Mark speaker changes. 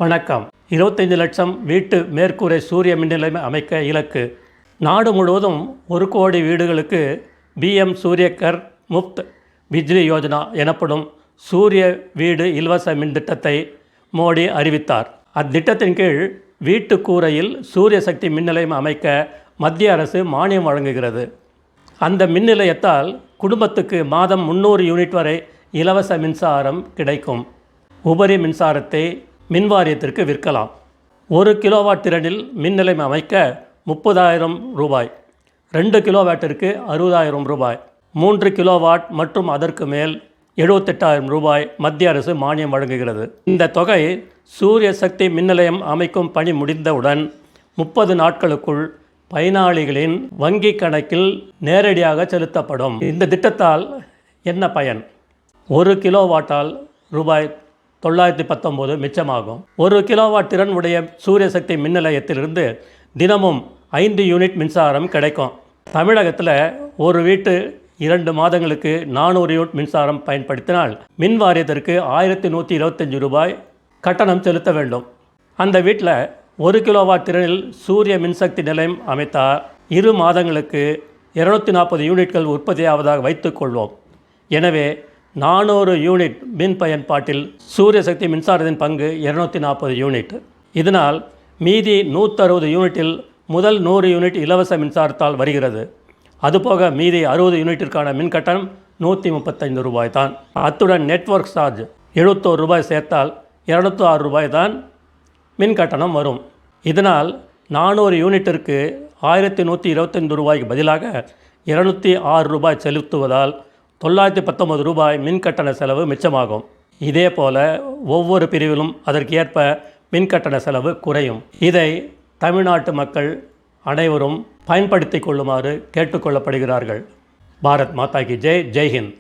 Speaker 1: வணக்கம். 25 லட்சம் வீட்டு மேற்கூரை சூரிய மின் நிலையம் அமைக்க இலக்கு. நாடு முழுவதும் 1 கோடி வீடுகளுக்கு பிஎம் சூரியகர் முஃப்த் பிஜ்லி யோஜனா எனப்படும் சூரிய வீடு இலவச மின் திட்டத்தை மோடி அறிவித்தார். அத்திட்டத்தின் கீழ் வீட்டு கூரையில் சூரிய சக்தி மின் நிலையம் அமைக்க மத்திய அரசு மானியம் வழங்குகிறது. அந்த மின் நிலையத்தால் குடும்பத்துக்கு மாதம் 300 யூனிட் வரை இலவச மின்சாரம் கிடைக்கும். உபரி மின்சாரத்தை மின் வாரியத்திற்கு விற்கலாம். 1 கிலோவாட் திறனில் மின் நிலையம் அமைக்க 30,000 ரூபாய், 2 கிலோவாட்டிற்கு 60,000 ரூபாய், 3 கிலோவாட் மற்றும் அதற்கு மேல் 78,000 ரூபாய் மத்திய அரசு மானியம் வழங்குகிறது. இந்த தொகை சூரிய சக்தி மின் நிலையம் அமைக்கும் பணி முடிந்தவுடன் 30 நாட்களுக்குள் பயனாளிகளின் வங்கி கணக்கில் நேரடியாக செலுத்தப்படும். இந்த திட்டத்தால் என்ன பயன்? 1 கிலோவாட்டால் ரூபாய் 919 மிச்சமாகும். 1 கிலோவாட் திறன் உடைய சூரிய சக்தி மின் நிலையத்திலிருந்து தினமும் 5 யூனிட் மின்சாரம் கிடைக்கும். தமிழகத்தில் ஒரு வீட்டு 2 மாதங்களுக்கு 400 யூனிட் மின்சாரம் பயன்படுத்தினால் மின் வாரியத்திற்கு 1125 ரூபாய் கட்டணம் செலுத்த வேண்டும். அந்த வீட்டில் 1 கிலோவாட் திறனில் சூரிய மின்சக்தி நிலையம் அமைத்தால் 2 மாதங்களுக்கு 240 யூனிட்கள் உற்பத்தியாவதாக வைத்துக்கொள்வோம். எனவே 400 யூனிட் மின் பயன்பாட்டில் சூரிய சக்தி மின்சாரத்தின் பங்கு 240 யூனிட். இதனால் மீதி 160 யூனிட்டில் முதல் 100 யூனிட் இலவச மின்சாரத்தால் வருகிறது. அதுபோக மீதி 60 யூனிட்டிற்கான மின் கட்டணம் 135 ரூபாய் தான். அத்துடன் நெட்வொர்க் சார்ஜ் 71 ரூபாய் சேர்த்தால் 206 ரூபாய் தான் மின் கட்டணம் வரும். இதனால் 400 யூனிட்டிற்கு 1125 ரூபாய்க்கு பதிலாக 206 ரூபாய் செலுத்துவதால் 919 ரூபாய் மின் கட்டண செலவு மிச்சமாகும். இதே போல ஒவ்வொரு பிரிவிலும் அதற்கு ஏற்ப மின் கட்டண செலவு குறையும். இதை தமிழ்நாட்டு மக்கள் அனைவரும் பயன்படுத்தி கொள்ளுமாறு கேட்டுக்கொள்ளப்படுகிறார்கள். பாரத் மாதா கி ஜெய். ஜெய்ஹிந்த்.